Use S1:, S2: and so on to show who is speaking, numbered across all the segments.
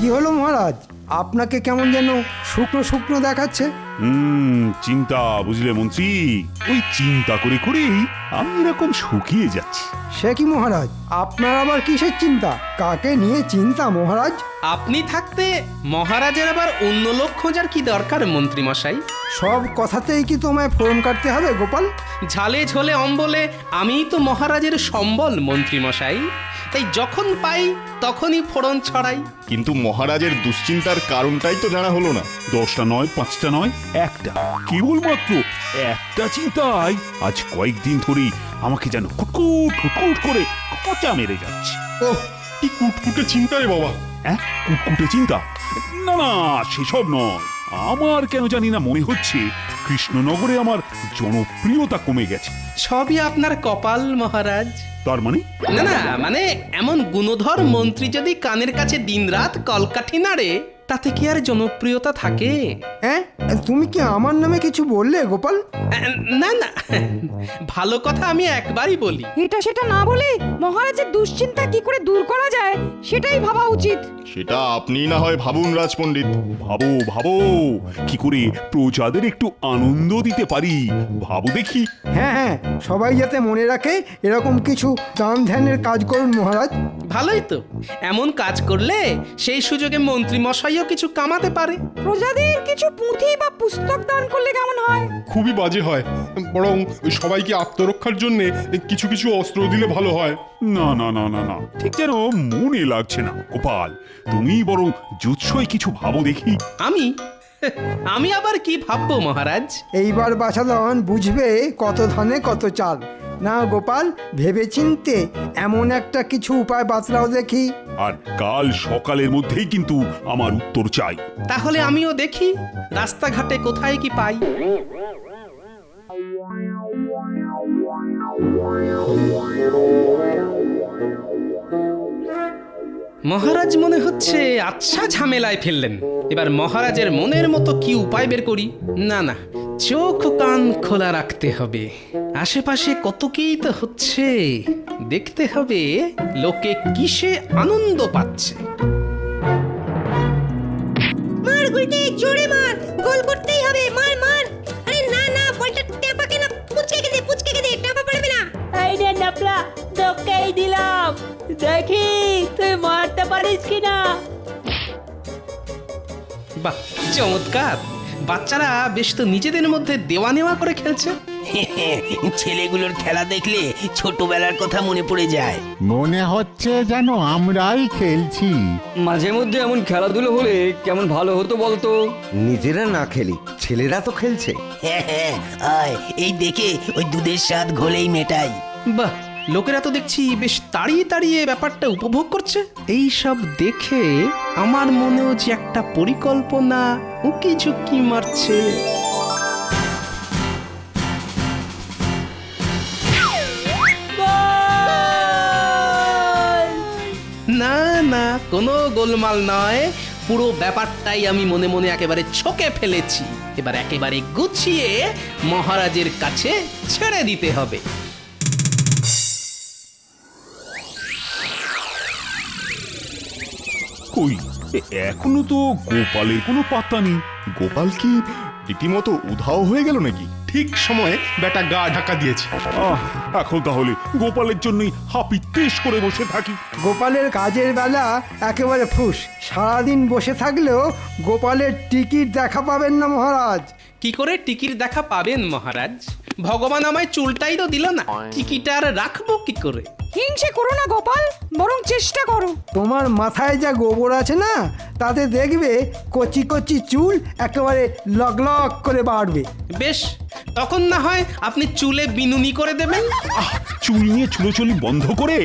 S1: কি হলো মহারাজ, আপনাকে কেমন যেন শুকনো শুকনো দেখাচ্ছে?
S2: চিন্তা, বুঝলে মন্ত্রী, ওই চিন্তা করে করেই আমি এরকম শুকিয়ে যাচ্ছি।
S1: সে কি মহারাজ, আপনার আবার কিসের চিন্তা? কাকে নিয়ে চিন্তা মহারাজ?
S3: আপনি থাকতে মহারাজের আবার অন্য লোক খোঁজার কি দরকার মন্ত্রী মশাই?
S1: সব কথাতেই কি তোমায় ফোরন কাটতে হবে গোপাল?
S3: ঝালে ঝোলে অম্বলে আমিই তো মহারাজের সম্বল মন্ত্রী মশাই, তাই যখন পাই তখনই ফোড়ন ছড়াই।
S4: কিন্তু মহারাজের দুশ্চিন্তার কারণটাই তো জানা হলো না।
S2: 10টা নয়, 5টা নয়, একটা, কেবলমাত্র একটা চিন্তাই আজ কয়েকদিন ধরেই আমাকে যেন কুটকুট কুটকুট করে খোঁচা মেরে যাচ্ছে।
S5: ওহ, কি কুটকুটে চিন্তা রে বাবা।
S2: হ্যাঁ, কুটকুটে চিন্তা? না না, সেসব নয়। আমার কেন জানি না মনে হচ্ছে কৃষ্ণনগরে আমার জনপ্রিয়তা কমে গেছে।
S3: সবই আপনার কপাল মহারাজ।
S2: তার মানে?
S3: না না, মানে এমন গুণধর মন্ত্রী যদি কানের কাছে দিনরাত কলকাঠি নাড়ে, তাতে কি আর জনপ্রিয়তা থাকে?
S1: হ্যাঁ, তুমি কি আমার নামে কিছু বললে গোপাল?
S3: না না, ভালো কথা আমি একবারই বলি।
S6: এটা সেটা না বলে মহারাজের দুশ্চিন্তা কি করে দূর করা যায় সেটাই ভাবা উচিত।
S4: সেটা আপনি না হয় ভাবুন রাজপণ্ডিত।
S2: ভাবো ভাবো, কি করে প্রজাদের একটু আনন্দ দিতে পারি ভাবো দেখি।
S1: হ্যাঁ হ্যাঁ, সবাই যাতে মনে রাখে এরকম কিছু দান ধ্যানের কাজ করুন মহারাজ।
S3: ভালোই তো, এমন কাজ করলে সেই সুযোগে মন্ত্রী মশাইও কিছু কামাতে পারে।
S6: প্রজাদের কিছু পুঁথি বা পুস্তক দান করলে কেমন হয়?
S5: খুবই বাজে হয়, বরং সবাইকে আত্মরক্ষার জন্য কিছু কিছু অস্ত্র দিলে ভালো হয়।
S2: না না না না না, ঠিক যেন মনে লাগছে না। গোপাল, তুমি বরং জুৎসই কিছু ভাবো দেখি।
S3: আমি আবার কি ভাববো মহারাজ?
S1: এইবার বাছাধন বুঝবে কত ধানে কত চাল। না গোপাল, ভেবেচিন্তে এমন একটা কিছু উপায় বাতলাও দেখি।
S2: আর কাল সকালের মধ্যেই কিন্তু আমার উত্তর চাই।
S3: তাহলে আমিও দেখি রাস্তাঘাটে কোথায় কি পাই। মহারাজ মনে হচ্ছে আচ্ছা ঝামেলায় ফেললেন। এবার মহারাজের মনের মতো কি উপায় বের করি। না না, চোখ কান খোলা রাখতে হবে। আশেপাশে কত কি তো হচ্ছে, দেখতে হবে লোকে কিসে আনন্দ পাচ্ছে।
S7: মার গুলটে, জোরে মার, গোল করতেই হবে, মার মার। আরে না না, বলটা টেপাকে না, পুচকে দে, টেপা পড়বে না।
S8: এই রে নাপলা, তোকেই দিলাম, দেখি তুই মারতে পারিস কিনা।
S3: বাহ, চমৎকার! বাচ্চারা বেশ তো নিজেদের মধ্যে দেওয়া নেওয়া করে খেলছে।
S9: ছেলেগুলোর খেলা দেখলে ছোটবেলার কথা মনে পড়ে যায়।
S10: মনে হচ্ছে যেন আমরাই খেলছি।
S11: মাঝে মধ্যে এমন খেলাধুলো হলে কেমন ভালো হতো বলতো।
S12: নিজেরা না খেলি, ছেলেরা তো খেলছে।
S9: হ্যাঁ হ্যাঁ, আয় এই দেখে ওই দুধের স্বাদ ঘোলেই মেটাই।
S3: বাহ, লোকেরা তো দেখছি বেশ তাড়িয়ে তাড়িয়ে ব্যাপারটা উপভোগ করছে। এই সব দেখে আমার মনেও যে একটা পরিকল্পনা উকি ঝুঁকি মারছে। না না, কোনো গোলমাল নয়, পুরো ব্যাপারটাই আমি মনে মনে একেবারে ছকে ফেলেছি। এবার একেবারে গুছিয়ে মহারাজের কাছে ছেড়ে দিতে হবে।
S2: কই, এখনো তো গোপালের কোনো পাত্তা নেই।
S4: গোপাল কি রীতিমতো উধাও হয়ে গেল নাকি?
S5: ঠিক সময়ে বেটা গা ঢাকা দিয়েছে।
S2: এখন তাহলে গোপালের জন্যই হাপিত্তেশ করে বসে থাকি।
S1: গোপালের কাজের বেলা একেবারে ফুস। সারাদিন বসে থাকলেও গোপালের টিকিট দেখা পাবেন না মহারাজ।
S3: কি করে টিকির দেখা পাবেন মহারাজ? ভগবান আমায় চুলটাই তো দিল না, টিকিট আর রাখবো কি করে?
S6: হিংসে করো না গোপাল, বরং চেষ্টা করো।
S1: তোমার মাথায় যা গোবর আছে না, তাতে দেখবে কচি কচি চুল একেবারে লগ লগ করে বাড়বে।
S3: বেশ, তখন না হয় আপনি চুলে বিনুনি করে দেবেন।
S2: চুল নিয়ে চুলোচুলি বন্ধ করে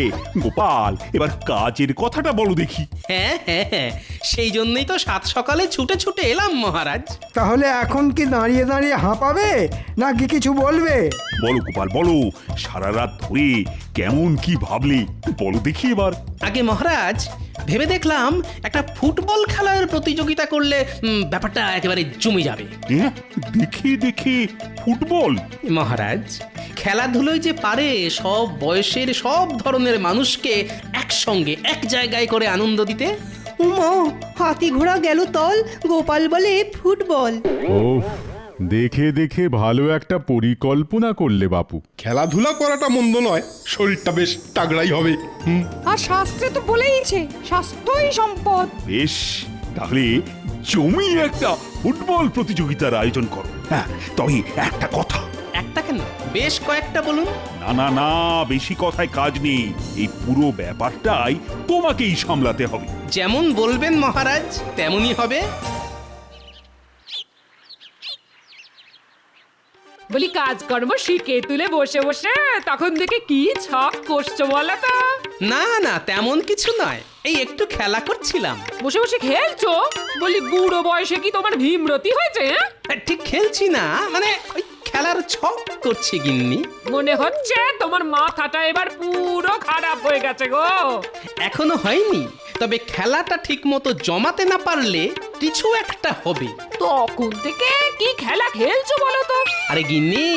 S2: গোপাল, এবার কাজের কথাটা বলো দেখি।
S3: হ্যাঁ হ্যাঁ হ্যাঁ, সেই জন্যই তো সাত সকালে ছুটে ছুটে এলাম মহারাজ।
S1: তাহলে এখন কি দাঁড়িয়ে দাঁড়িয়ে হাঁপাবে নাকি কিছু বলবে?
S2: বলো গোপাল বলো, সারা রাত ধরে কেমন কি ভাবলে বলো দেখি এবার।
S3: আগে মহারাজ, ভেবে দেখলাম একটা ফুটবল খেলার প্রতিযোগিতা করলে ব্যাপারটা একেবারে জমে যাবে।
S2: দেখে দেখে ফুটবল?
S3: মহারাজ, খেলাধুলোয় যে পারে সব বয়সের সব ধরনের মানুষকে একসঙ্গে এক জায়গায় করে আনন্দ দিতে।
S7: উমা হাতি ঘোড়া গেল তল, গোপাল বলে ফুটবল।
S4: ও দেখে দেখে ভালো একটা পরিকল্পনা করলে বাপু।
S5: খেলাধুলা করাটা মন্দ নয়, শরীরটা বেশ তাগড়াই হবে।
S6: আর শাস্ত্রে তো বলেইছে স্বাস্থ্যই সম্পদ।
S2: বেশ, তাহলে জমিয়ে একটা ফুটবল প্রতিযোগিতার আয়োজন করো। হ্যাঁ, তবে একটা কথা।
S3: একটা কেন, বেশ কয়েকটা বলুন।
S2: না না না, বেশি কথায় কাজ নেই। এই পুরো ব্যাপারটাই তোমাকেই সামলাতে হবে।
S3: যেমন বলবেন মহারাজ তেমনই হবে।
S13: বলি কাজকর্ম শিখে তুলে বসে বসে তখন দেখে কি ছক করছো বলো তো?
S3: না না, তেমন কিছু নয়, এই একটু খেলা করছিলাম।
S13: বসে বসে খেলছো? বলি বুড়ো বয়সে কি তোমার ভীমরতি হয়েছে?
S3: ঠিক খেলছি না, মানে ওই খেলার ছক করছি গিন্নি।
S13: মনে হচ্ছে তোমার মাথাটা এবার পুরো খারাপ হয়ে গেছে গো।
S3: এখনো হয়নি, তবে খেলাটা ঠিক মতো জমাতে না পারলে কিছু একটা হবে।
S13: তখন থেকে কি খেলা খেলছো বলো তো?
S3: আরে গিন্নি,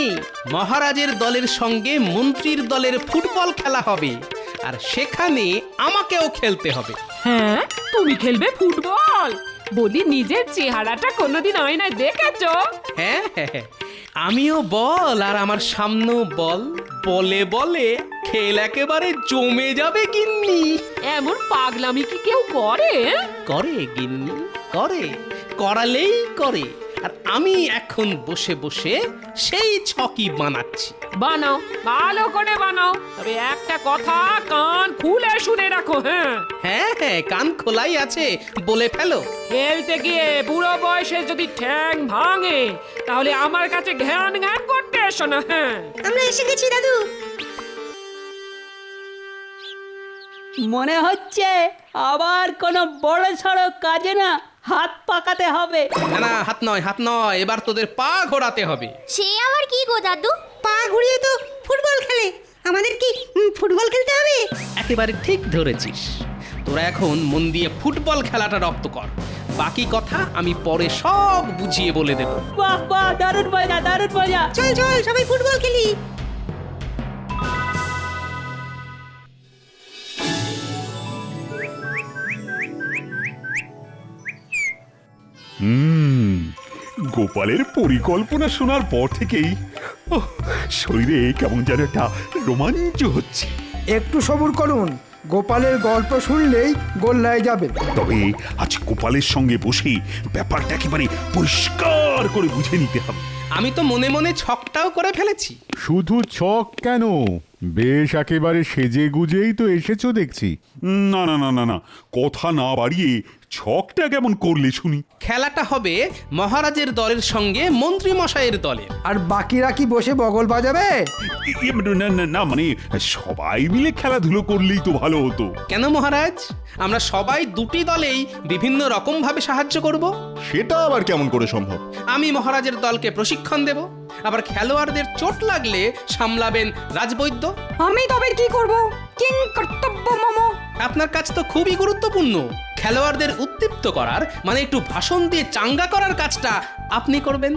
S3: মহারাজের দলের সঙ্গে মন্ত্রীর দলের ফুটবল খেলা হবে, আর সেখানে আমাকেও খেলতে হবে।
S13: হ্যাঁ, তুমি খেলবে ফুটবল? বলি নিজের চেহারাটা কোনোদিন আয়নায় দেখেছো?
S3: হ্যাঁ হ্যাঁ হ্যাঁ, আমিও বল আর আমার সামনেও বল, বলে বলে খেল একেবারে জমে যাবে গিন্নি।
S13: এমন পাগলামি কি কেউ করে?
S3: করে গিন্নি, করে, করালেই করে। আর আমি এখন বসে বসে সেই ছকি বানাচ্ছি।
S13: বানাও, ভালো করে বানাও, তবে একটা কথা কান খুলে শুনে রাখো। হ্যাঁ
S3: হ্যাঁ হ্যাঁ, কান খোলাই আছে, বলে ফেলো।
S13: খেলতে গিয়ে বুড়ো বয়সে যদি ঠ্যাং ভাঙে তাহলে আমার কাছে ঘ্যান ঘ্যান করতে এসো না। হ্যাঁ,
S7: আমরা এসে গেছি দাদু।
S8: মনে হচ্ছে আবার কোনো বড় সড়ো কাজে না হাত পাকাতে হবে।
S3: না না, হাত নয়, হাত নয়, এবার তোদের পা ঘোরাতে হবে।
S7: সে আবার কি গো দাদু? পা ঘুরিয়ে তো ফুটবল খেলে, আমাদের কি ফুটবল খেলতে হবে?
S3: একেবারে ঠিক ধরেছিস। তোরা এখন মন দিয়ে ফুটবল খেলাটা রপ্ত কর, বাকি কথা আমি পরে সব বুঝিয়ে বলে দেব।
S8: বাহ বাহ, দারুণ মজা, দারুণ মজা।
S7: চল চল সবাই ফুটবল খেলি।
S2: গোপালের পরিকল্পনা শোনার পর থেকেই শরীরে কেমন যেন একটা রোমাঞ্চ হচ্ছে।
S1: একটু সবুর করুন, গোপালের গল্প শুনলেই গোল্লায় যাবে।
S2: তবে আজ গোপালের সঙ্গে বসে ব্যাপারটা একেবারে পরিষ্কার করে বুঝে নিতে হবে।
S3: আমি তো মনে মনে ছকটাও করে ফেলেছি।
S4: শুধু ছক কেন, বেশ একেবারে সেজে গুজেই তো এসেছো দেখছি।
S2: না না না না না, কথা না বাড়িয়ে ছকটা কেমন করলে শুনি।
S3: খেলাটা হবে মহারাজের দলের সঙ্গে মন্ত্রী মশাইয়ের দলের।
S1: আর বাকিরা কি বসে বগল বাজাবে?
S2: না না না, মানে সবাই মিলে খেলাধুলো করলেই তো ভালো হতো।
S3: কেন মহারাজ, আমরা সবাই দুটি দলেই বিভিন্ন রকম ভাবে সাহায্য করব।
S4: সেটা আবার কেমন করে সম্ভব?
S3: আমি মহারাজের দলকে প্রশিক্ষণ দেব, আবার খেলোয়াড়দের চোট লাগলে সামলাবেন রাজবৈদ্য।
S6: আমি তবে কি করব? কিং কর্তব্য মম।
S3: আপনার কাজ তো খুবই গুরুত্বপূর্ণ। খেলোয়াড়দের উদ্দীপ্ত করার, মানে একটু ভাষণ দিয়ে চাঙ্গা করার কাজটা আপনি করবেন।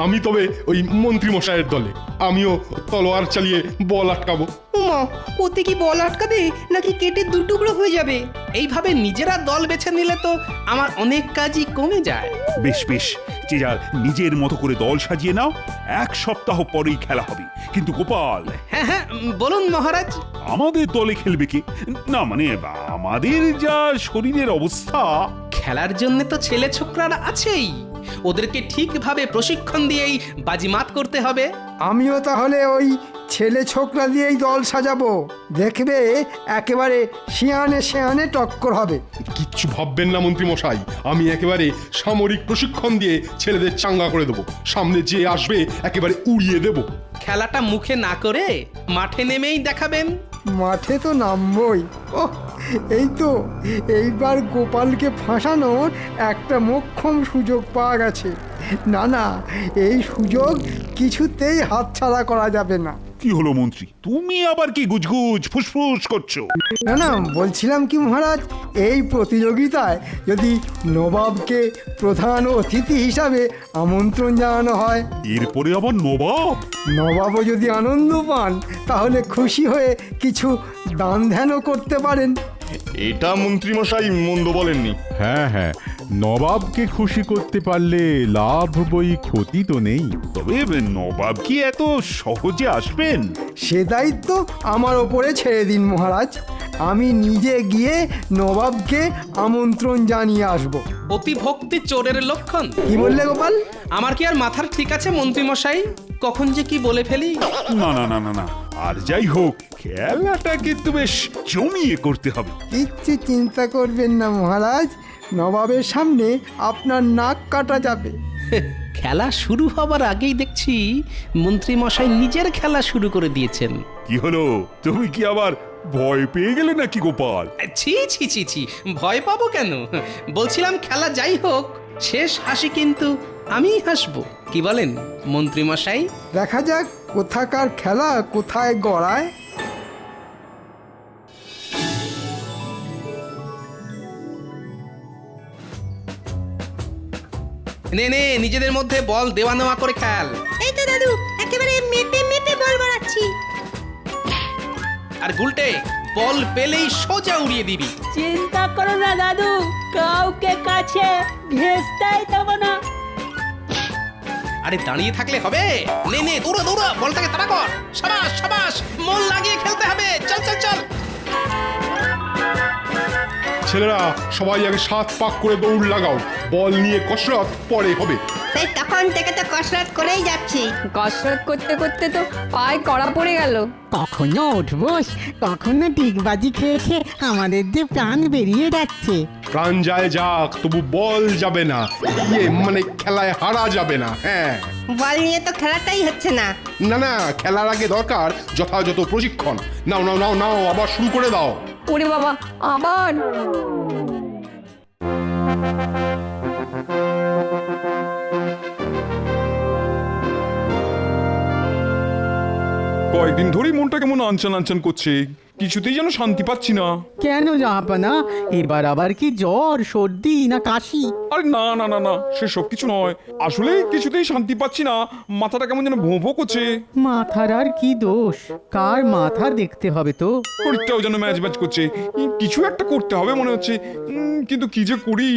S5: আমি তবে ওই মন্ত্রী মশাইয়ের দলে, আমিও তলোয়ার চালিয়ে বল আটকাবো।
S7: উমা, ওতে কি বল আটকাবে নাকি কেটে দু টুকরো হয়ে যাবে?
S3: এইভাবে নিজেরা দল বেছে নিলে তো আমার অনেক কাজই কমে যায়।
S2: বেশ বেশ, যে যার নিজের মতো করে দল সাজিয়ে নাও। 1 সপ্তাহ পরেই খেলা হবে। কিন্তু গোপাল।
S3: হ্যাঁ হ্যাঁ, বলুন মহারাজ।
S2: আমাদের দলে খেলবে কে? না মানে আমাদের যা শরীরের অবস্থা।
S3: খেলার জন্য তো ছেলে ছোকরারা আছেই, ওদেরকে ঠিকভাবে প্রশিক্ষণ দিয়েই বাজিমাত করতে হবে।
S1: আমিও তাহলে ওই ছেলে ছোকরা দিয়েই দল সাজাবো। দেখবে একেবারে শিয়ানে শিয়ানে টক্কর হবে।
S5: কিচ্ছু ভাববেন না মন্ত্রী মশাই, আমি একেবারে সামরিক প্রশিক্ষণ দিয়ে ছেলেদের চাঙ্গা করে দেবো। সামনে যে আসবে একেবারে উড়িয়ে দেবো।
S3: খেলাটা মুখে না করে মাঠে নেমেই দেখাবেন।
S1: মাঠে তো নামবই। ও এই তো, এইবার গোপালকে ফাঁসানোর একটা মোক্ষম সুযোগ পাওয়া গেছে। না না, এই সুযোগ কিছুতেই হাতছাড়া করা যাবে না।
S2: কি হলো মন্ত্রী, তুমি আবার কি গুজগুজ ফুসফুস করছো?
S1: না না, বলছিলাম কি মহারাজ, এই প্রতিযোগিতায় যদি নবাবকে প্রধান অতিথি হিসাবে আমন্ত্রণ জানানো হয়।
S2: এরপরে আবার নবাব?
S1: নবাবও যদি আনন্দ পান তাহলে খুশি হয়ে কিছু দান ধ্যানও করতে পারেন।
S5: এটা মন্ত্রীমশাই মন্দ বলেননি।
S4: হ্যাঁ হ্যাঁ, নবাবকে খুশি করতে পারলে লাভ বই, ক্ষতি তো নেই।
S2: তবে নবাব কি এত সহজে আসবেন?
S1: সে দায়িত্ব আমার ওপরে ছেড়ে দিন মহারাজ। আমি নিজে গিয়ে নবাবকে আমন্ত্রণ জানিয়ে আসব।
S3: অতিভক্তি চোরের লক্ষণ।
S1: কি বললে গোপাল?
S3: আমার কি আর মাথার ঠিক আছে মন্ত্রী মশাই? কখন যে কি বলে ফেলি।
S2: না না না না না, আর যাই হোক খেলাটা কিন্তু বেশ জমিয়ে করতে হবে।
S1: কিচ্ছু চিন্তা করবেন না মহারাজ, নবাবের সামনে আপনার নাক কাটা যাবে।
S3: খেলা শুরু হবার আগেই দেখছি মন্ত্রী মশাই নিজের খেলা শুরু করে দিয়েছেন।
S2: কি হলো, তুমি কি আবার ভয় পেয়ে গেলে নাকি গোপাল?
S3: ছি ছি ছি ছি, ভয় পাবো কেন? বলছিলাম খেলা যাই হোক, শেষ হাসি কিন্তু আমিই হাসবো। কি বলেন মন্ত্রী মশাই?
S1: দেখা যাক কোথাকার খেলা কোথায় গড়ায়।
S3: নে নে, নিজেদের মধ্যে বল দেওয়া নেওয়া করে খেল।
S7: এই তো দাদু, একেবারে মেপে মেপে বল বাড়াচ্ছি।
S3: আর গুলটে, বল পেলেই সোজা উড়িয়ে দিবি।
S8: চিন্তা করো না দাদু, কাউকে কাছে ঘেঁষতেই দেবো না।
S3: আরে দাঁড়িয়ে থাকলে হবে? নে নে, দৌড়া দৌড়া, বলটাকে তাড়া কর। সাবাস সাবাস, মন লাগিয়ে খেলতে হবে। চল চল চল।
S5: ছেলেরা সবাই আগে 7 পাক করে দৌড় লাগাও, বল নিয়ে কসরত পরে হবে।
S7: তাই তখন থেকে তো কসরত করেই যাচ্ছি।
S6: কসরত করতে করতে তো পায়ে কড়া পড়ে গেল।
S10: কখনো উঠবোস, কখনো ডিগবাজি খেয়ে খেয়ে আমাদের যে প্রাণ বেরিয়ে যাচ্ছে।
S5: প্রাণ যায় যাক, তবু বল যাবে না, মানে খেলায় হারা যাবে না। হ্যাঁ,
S7: বল নিয়ে তো খেলাটাই হচ্ছে না।
S5: না না, খেলার আগে দরকার যথাযথ প্রশিক্ষণ। নাও নাও নাও নাও, আবার শুরু করে দাও।
S6: ওরে বাবা, আবার
S5: কয়েকদিন ধরেই মনটা কেমন আনচান আনচান করছে, কিছুতেই যেন শান্তি পাচ্ছি না।
S10: কেন জাহাপানা, এবার আবার কি জ্বর, সর্দি না কাশি?
S5: আরে না না না না, সেসব কিছু নয়, আসলে কিছুতেই শান্তি পাচ্ছি না, মাথাটা কেমন যেন ভোঁ ভোঁ করছে।
S10: মাথার আর কি দোষ? কার মাথা দেখতে হবে তো?
S5: শরীরটাও যেন ম্যাচ ম্যাচ করছে, কিছু একটা করতে হবে মনে হচ্ছে, কিন্তু কি যে করি।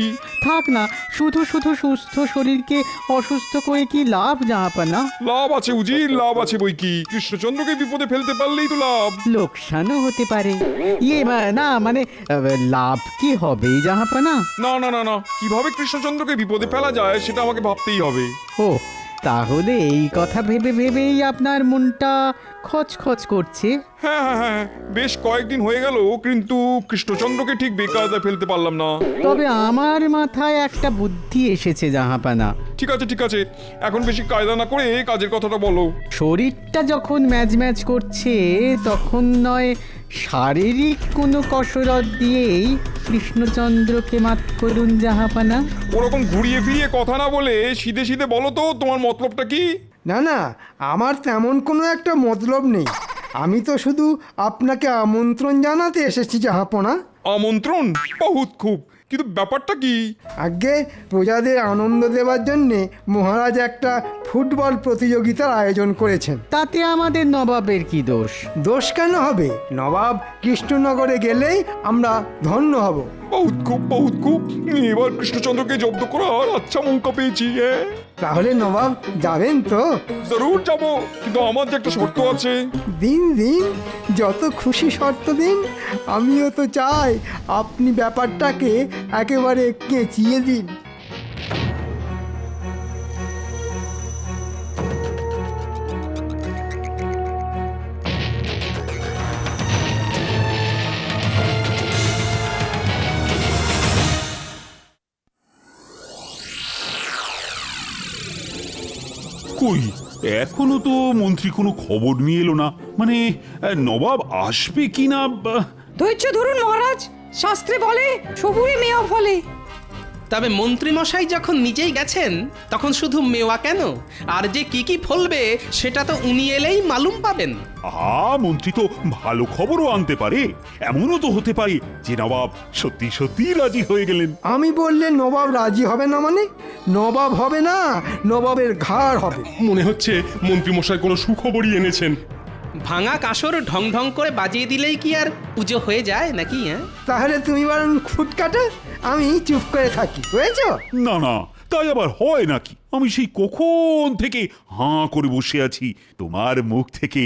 S10: থাক না, শুধু শুধু সুস্থ শরীরকে অসুস্থ করে কি লাভ জাহাপানা?
S5: লাভ আছে উজির, লাভ আছে বই কি, কৃষ্ণচন্দ্রকে বিপদে ফেলতে পারলেই তো লাভ।
S10: লোকসানও হতে পারে। না মানে লাভ কি হবে জাহাপানা?
S5: না না না না, কিভাবে কৃষ্ণচন্দ্রকে বিপদে ফেলা যায় সেটা আমাকে ভাবতেই হবে।
S10: ও, তাহলে এই কথা ভেবে ভেবেই আপনার মনটা খচখচ করছে।
S5: হ্যাঁ হ্যাঁ হ্যাঁ, বেশ কয়েকদিন হয়ে গেল, কিন্তু কৃষ্ণচন্দ্রকে ঠিক বেকায়দায় ফেলতে পারলাম না।
S10: তবে আমার মাথায় একটা বুদ্ধি এসেছে জাহাপানা।
S5: ঠিক আছে ঠিক আছে, এখন বেশি কায়দা না করে কাজের কথাটা বলো।
S10: শরীরটা যখন ম্যাচ ম্যাচ করছে, তখন নয় শারীরিক কোনো কসরত দিয়েই কৃষ্ণচন্দ্রকে মাত করুন জাহাপানা।
S5: ওরকম ঘুরিয়ে ফিরিয়ে কথা না বলে সিধে সিধে বলো তো তোমার মতলবটা কি?
S1: না না, আমার তেমন কোনো একটা মতলব নেই। আমি তো শুধু আপনাকে আমন্ত্রণ জানাতে এসেছি জাহাপনা।
S5: আমন্ত্রণ? বহুত খুব, কিন্তু ব্যাপারটা কি?
S1: আগে প্রজাদের আনন্দ দেওয়ার জন্যে মহারাজ একটা ফুটবল প্রতিযোগিতার আয়োজন করেছেন।
S10: তাতে আমাদের নবাবের কি দোষ?
S1: দোষ কেন হবে? নবাব কৃষ্ণনগরে গেলেই আমরা ধন্য হব।
S5: বহুত খুব বহুত খুব, এবার কৃষ্ণচন্দ্রকে জব্দ করার আচ্ছা মৌকা পেয়েছি।
S1: তাহলে নবাব যাবেন তো?
S5: জরুর যাবো, কিন্তু আমার যে একটা শর্ত আছে।
S1: দিন দিন, যত খুশি শর্ত দিন। আমিও তো চাই আপনি ব্যাপারটাকে একেবারে কেঁচিয়ে দিন।
S2: কই, এখনো তো মন্ত্রী কোনো খবর নিয়ে এলো না। মানে নবাব আসবে কিনা।
S6: ধৈর্য ধরুন মহারাজ, শাস্ত্রে বলে সবুরে মেয়া ফলে।
S3: তবে মন্ত্রী মশাই যখন নিজেই গেছেন, তখন শুধু মেওয়া কেন, আর যে কি কি ফলবে সেটা তো উনি এলেই মালুম পাবেন।
S2: মন্ত্রী তো ভালো খবরও আনতে পারে। এমনও তো হতে পারে যে নবাব সত্যি সত্যি রাজি হয়ে গেলেন।
S1: আমি বললে নবাব রাজি হবে না? মানে নবাব হবে না, নবাবের ঘাড় হবে।
S5: মনে হচ্ছে মন্ত্রী মশাই কোনো সুখবরই এনেছেন।
S3: ভাঙা কাসর ঢং ঢং করে বাজিয়ে দিলেই কি আর পুজো হয়ে যায় নাকি? হ্যাঁ,
S1: তাহলে তুমি বরং খুট কাটো, আমি চুপ করে থাকি, বুঝেছো?
S2: না না, তাই আবার হয় নাকি? আমি সেই কখন থেকে হাঁ করে বসে আছি তোমার মুখ থেকে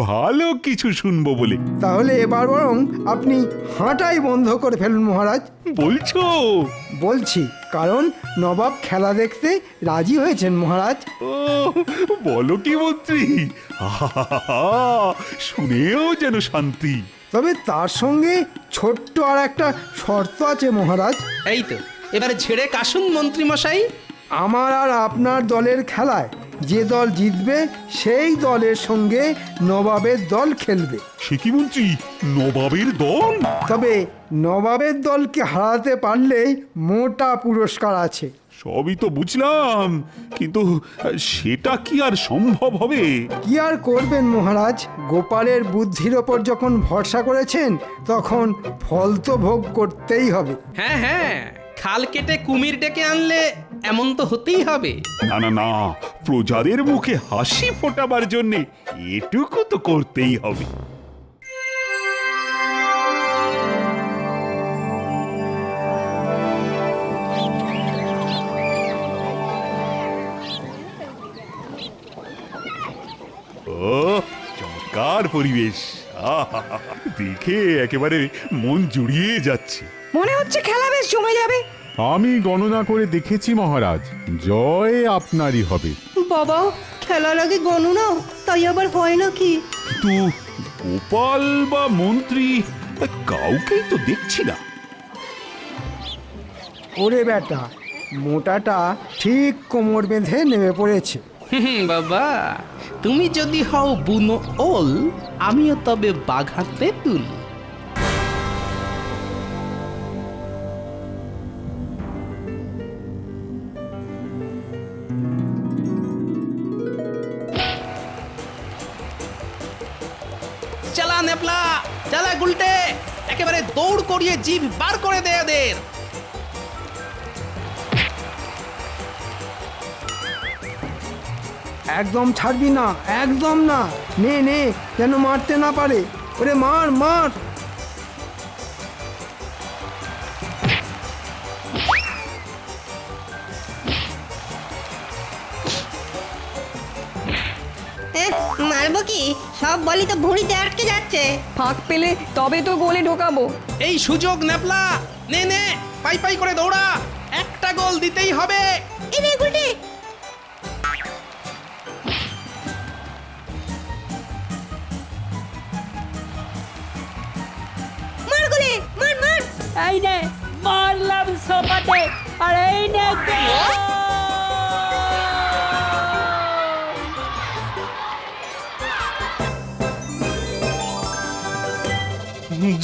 S2: ভালো কিছু শুনবো বলে।
S1: তাহলে এবার বরং আপনি হাঁটাই বন্ধ করে ফেলুন মহারাজ।
S2: বলছো?
S1: বলছি, কারণ নবাব খেলা দেখতে রাজি হয়েছেন মহারাজ।
S2: ও, বলো কি মন্ত্রী? আহা, শুনেও যেন শান্তি।
S1: তবে তার সঙ্গে ছোট্ট আর একটা শর্ত আছে মহারাজ।
S3: এই তো, এবারে ঝেড়ে কাশুন মন্ত্রী মশাই।
S1: আমার আর আপনার দলের খেলায় যে দল জিতবে সেই দলের সঙ্গে নবাবের দল খেলবে।
S2: সে কি মন্ত্রী, নবাবের দল?
S1: তবে নবাবের দলকে হারাতে পারলেই মোটা পুরস্কার আছে।
S2: সবই তো বুঝলাম, কিন্তু সেটা কি আর সম্ভব হবে?
S1: কি আর করবেন মহারাজ, গোপালের বুদ্ধির ওপর যখন ভরসা করেছেন তখন ফল তো ভোগ করতেই হবে।
S3: হ্যাঁ হ্যাঁ, খাল কেটে কুমির ডেকে আনলে এমন তো হতেই হবে।
S2: না না না, প্রজাদের মুখে হাসি ফোটাবার জন্যে এটুকু তো করতেই হবে। ও, চমৎকার পরিবেশ, আহা, দেখে একেবারে মন জুড়িয়ে যাচ্ছে।
S6: মনে হচ্ছে খেলা বেশ জমে যাবে।
S4: আমি গণনা করে দেখেছি মহারাজ, জয় আপনারই হবে।
S7: বাবা, খেলার আগে গণনা, তাই আবার হয় নাকি?
S2: কিন্তু গোপাল বা মন্ত্রী কাউকেই তো দেখছি না।
S1: ওরে বেটা, মোটাটা ঠিক কোমর বেঁধে নেমে পড়েছে।
S3: বাবা, তুমি যদি হও বুনো ওল, আমিও তবে বাঘা তেঁতুল। চালা নেপলা, চালা গুলটে, একেবারে দৌড় করিয়ে জিভ বার করে দে এদের।
S1: একদম ছাড়বি না, একদম না। নে নে, যেন মারতে না পারে। ওরে মার মার।
S7: মারবো কি? সব বলি তো ভুঁড়িতে আটকে যাচ্ছে।
S6: ফাঁক পেলে তবে তো গোলে ঢোকাবো।
S3: এই সুযোগ নেপলা, নে নে, পাই পাই করে দৌড়া, একটা গোল দিতেই হবে।
S7: এনে গুলটে, মার গুলে, মার মার।
S8: এই নে, মারলাম সোপাতে, আর এই নে গোল!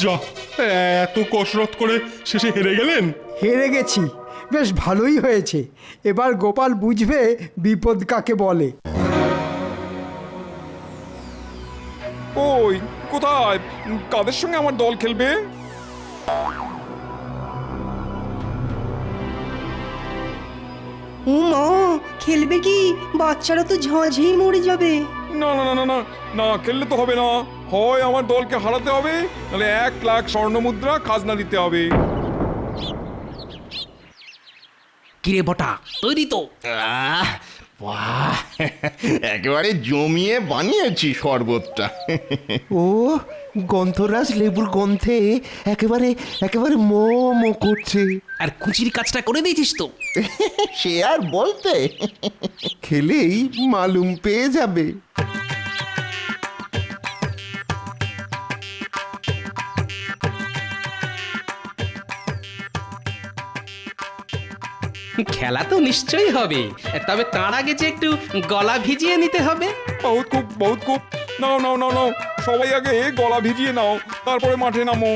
S5: যা, এত কসরত করে শেষে হেরে গেলেন।
S1: হেরে গেছি, বেশ ভালোই হয়েছে। এবার গোপাল বুঝবে বিপদ কাকে বলে।
S14: ওই কোথায়, কাদের সঙ্গে আমার দল খেলবে?
S7: ও মা, খেলবে কি? বাচ্চারা তো ঝাঁঝেই মরে যাবে।
S14: না না না না না না, খেললে তো হবে না। হয় আমার দলকে হারাতে হবে, নাহলে 1,00,000 স্বর্ণমুদ্রা খাজনা দিতে হবে।
S3: কিরে বটা, তৈরি তো?
S15: বাহ, একেবারে জমিয়ে বানিয়েছি শরবতটা।
S12: ও, গন্ধরাজ লেবুর গন্ধে একেবারে একেবারে মো মো করছে।
S3: আর কুচির কাজটা করে দিয়েছিস তো?
S12: সে আর বলতে, খেলেই মালুম পেয়ে যাবে।
S3: খেলা তো নিশ্চয়ই হবে, তবে তার আগে যে একটু গলা ভিজিয়ে নিতে হবে।
S14: বহুত খুব, বহুত খুব। নাও নাও নাও নাও, সবাই আগে গলা ভিজিয়ে নাও, তারপরে মাঠে নামো।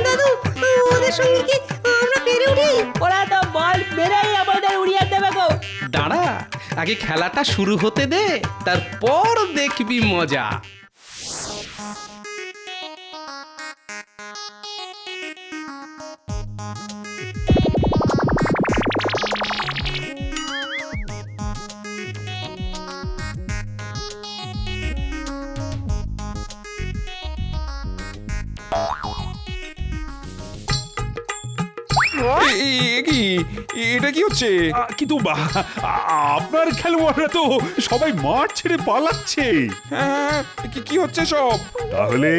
S7: দাদু, ওদের সঙ্গে কি আমরা পেরে উঠি?
S8: ওরা তো বল মেরেই আমাদের উড়িয়ে দেবে গো।
S3: দাঁড়া, আগে খেলাটা শুরু হতে দে, তারপর দেখবি মজা।
S14: কি এটা কি হচ্ছে?
S2: কিন্তু আপনার খেলোয়াড়রা তো সবাই মাঠ ছেড়ে পালাচ্ছে।
S14: হ্যাঁ, কি হচ্ছে সব?
S2: তাহলে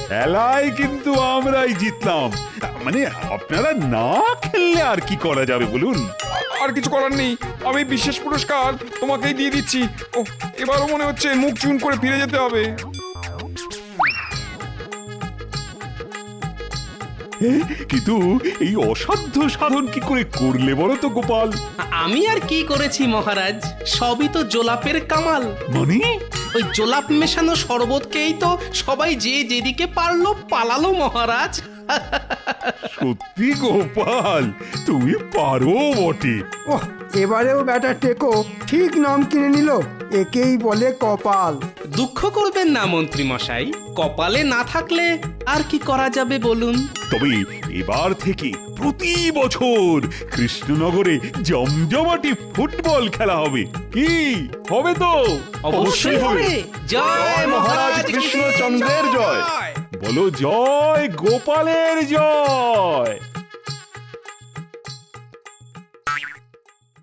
S2: খেলায় কিন্তু আমরাই জিতলাম। মানে আপনারা না খেললে আর কি করা যাবে বলুন?
S14: আর কিছু করার নেই, আমি বিশেষ পুরস্কার তোমাকেই দিয়ে দিচ্ছি। ও, এবারও মনে হচ্ছে মুখ চুন করে ফিরে যেতে হবে।
S2: কিন্তু এই অসাধ্য সাধন কি করে করলে বলো তো গোপাল?
S3: আমি আর কি করেছি মহারাজ, সবই তো জোলাপের কামাল।
S2: মানে
S3: ওই জোলাপ মেশানো শরবতকেই তো সবাই যে যেদিকে পারলো পালালো মহারাজ।
S2: সত্যি গোপাল, তুমি পারো বটে।
S1: ওহ, এবারেও ব্যাটা টেকো ঠিক নাম কিনে নিল, একেই বলে কপাল।
S3: দুঃখ করবেন না মন্ত্রী মশাই, কপালে না থাকলে আর কি করা যাবে বলুন।
S2: তবে এবার থেকে প্রতি বছর কৃষ্ণনগরে জমজমাটি ফুটবল খেলা হবে। কি হবে তো?
S3: অবশ্যই হবে। জয় মহারাজ
S15: কৃষ্ণচন্দ্রের জয়।
S2: বলো জয় গোপালের জয়।